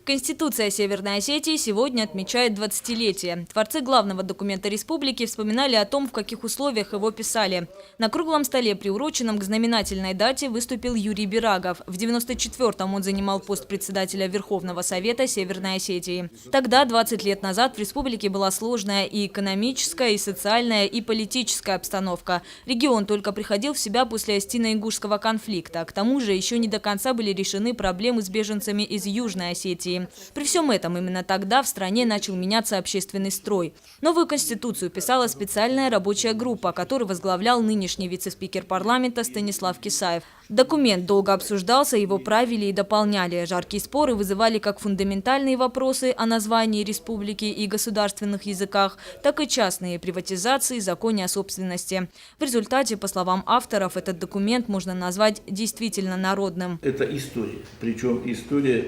Конституция Северной Осетии сегодня отмечает 20-летие. Творцы главного документа республики вспоминали о том, в каких условиях его писали. На круглом столе, приуроченном к знаменательной дате, выступил Юрий Берагов. В 1994-м он занимал пост председателя Верховного Совета Северной Осетии. Тогда, 20 лет назад, в республике была сложная и экономическая, и социальная, и политическая обстановка. Регион только приходил в себя после Остино-Ингушского конфликта. К тому же еще не до конца были решены проблемы с беженцами из Южной Осетии. При всем этом именно тогда в стране начал меняться общественный строй. Новую конституцию писала специальная рабочая группа, которую возглавлял нынешний вице-спикер парламента Станислав Кисаев. Документ долго обсуждался, его правили и дополняли. Жаркие споры вызывали как фундаментальные вопросы о названии республики и государственных языках, так и частные приватизации, законе о собственности. В результате, по словам авторов, этот документ можно назвать действительно народным. Это история, причем история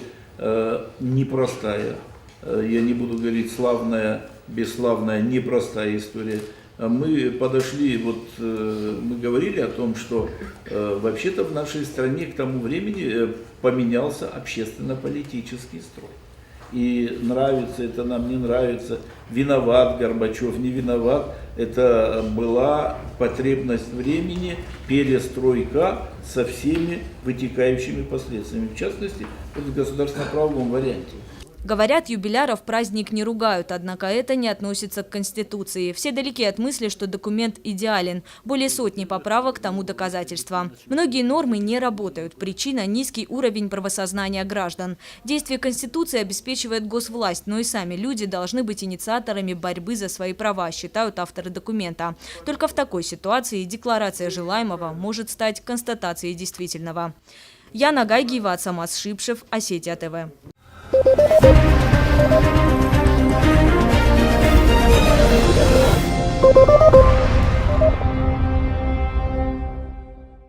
непростая. Я не буду говорить славная, бесславная, непростая история. Мы подошли, мы говорили о том, что вообще-то в нашей стране к тому времени поменялся общественно-политический строй. И нравится это нам, не нравится, виноват Горбачев, не виноват, это была потребность времени, перестройка со всеми вытекающими последствиями, в частности, в государственно-правовом варианте. Говорят, юбиляров праздник не ругают, однако это не относится к Конституции. Все далеки от мысли, что документ идеален. Более сотни поправок тому доказательства. Многие нормы не работают. Причина – низкий уровень правосознания граждан. Действие Конституции обеспечивает госвласть, но и сами люди должны быть инициаторами борьбы за свои права, считают авторы документа. Только в такой ситуации декларация желаемого может стать констатацией действительного. Яна Гайгиева, Самас Шипшев, Осетия ТВ.